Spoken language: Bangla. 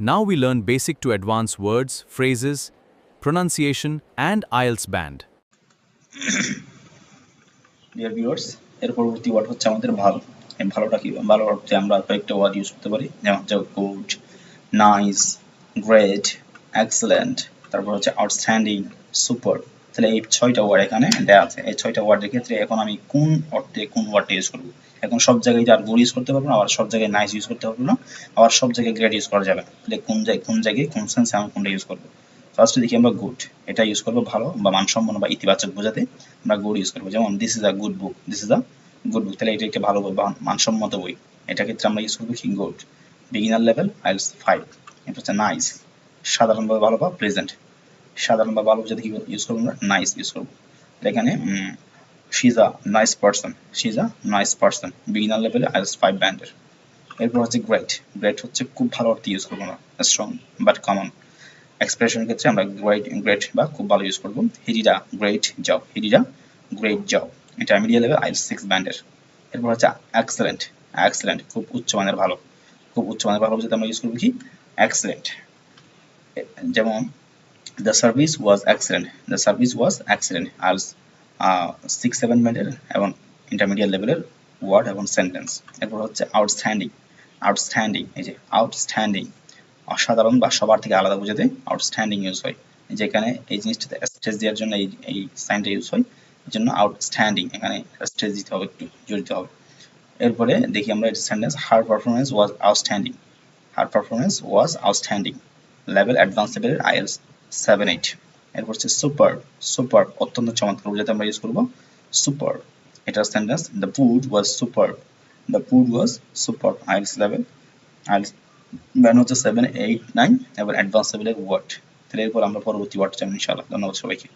Now we learn basic to advanced words, phrases, pronunciation, and IELTS band. Dear viewers, এর পরবর্তী ওয়ার্ড হচ্ছে আমাদের ভালো। এই ভালোটা কি? ভালো অর্থে আমরা কয়েকটা ওয়ার্ড ইউজ করতে পারি, যেমন হচ্ছে গুড, নাইস, গ্রেট, এক্সেলেন্ট, তারপর হচ্ছে আউটস্ট্যান্ডিং, সুপার। তাহলে এই 6টা ওয়ার্ড এখানে দেওয়া আছে। এই 6টা ওয়ার্ডের ক্ষেত্রে এখন আমি কোন অর্থে কোন ওয়ার্ডটা ইউজ করব? এখন সব জায়গায় আর গুড ইউজ করতে পারবো না, আবার সব জায়গায় নাইস ইউজ করতে পারবো না, আবার সব জায়গায় গ্রেট ইউজ করা যাবে না। তাহলে কোন জায়গায় কোন সেন্সে আমি কোনটা ইউজ করবো? ফার্স্টে দেখি আমরা গুড, এটা ইউজ করবো ভালো বা মানসম্পন্ন বা ইতিবাচক বোঝাতে আমরা গুড ইউজ করবো। যেমন this is a good book, this is a good বুক, তাহলে এটা একটা ভালো বই বা মানসম্মত বই। এটা ক্ষেত্রে আমরা ইউজ করবো কি? গুড। Beginner level IELTS 5। এটা হচ্ছে নাইস, সাধারণভাবে ভালো বা প্রেজেন্ট। সাধারণ বা ভালো বোঝাতে কি ইউজ করবো? আমরা নাইস ইউজ করবো। এখানে she is a nice person, she is a nice person, beginner লেভেলে আইএলটিএস 5 ব্যান্ডের। এরপর হচ্ছে গ্রেট। গ্রেট হচ্ছে খুব ভালো অর্থে ইউজ করবো না, স্ট্রং বাট কমন। এক্সপ্রেশনের ক্ষেত্রে আমরা গ্রেট বা খুব ভালো ইউজ করবো। He did a great job, he did a great job. Intermediate level IELTS 6 ব্যান্ডের। এরপর হচ্ছে এক্সেলেন্ট। এক্সেলেন্ট খুব উচ্চমানের ভালো, খুব উচ্চমানের ভালো বোঝাতে আমরা ইউজ করবো কি? এক্সেলেন্ট। যেমন the service was excellent, the service was excellent IELTS 6-7 ব্যান্ডের এবং ইন্টারমিডিয়েট লেভেলের ওয়ার্ড এবং সেন্টেন্স। এরপর হচ্ছে আউটস্ট্যান্ডিং। আউটস্ট্যান্ডিং, এই যে আউটস্ট্যান্ডিং, অসাধারণ বা সবার থেকে আলাদা বোঝাতে আউটস্ট্যান্ডিং ইউজ হয়। যেখানে এই জিনিসটাতে স্ট্রেস দেওয়ার জন্য এই সাইনটা ইউজ হয়, এর জন্য আউটস্ট্যান্ডিং, এখানে স্ট্রেস দিতে হবে, একটু জোর দিতে হবে। এরপরে দেখি আমরা সেন্টেন্স, হার পারফরমেন্স ওয়াজ আউটস্ট্যান্ডিং, হার পারফরমেন্স ওয়াজ আউটস্ট্যান্ডিং, লেভেল অ্যাডভান্স লেভেলের আইএলটিএস 7-8। এরপর হচ্ছে সুপার। সুপার অত্যন্ত চমৎকার বোঝাতে আমরা ইউজ করবো সুপার। এটার sentence, the food was super, the food was super, IELTS level IELTS band হচ্ছে 7, 8, 9 এবং অ্যাডভান্স লেভেলের ওয়ার্ড। তাহলে এরপর আমরা পরবর্তী ওয়ার্ড যাবো ইনশাআল্লাহ। ধন্যবাদ সবাইকে।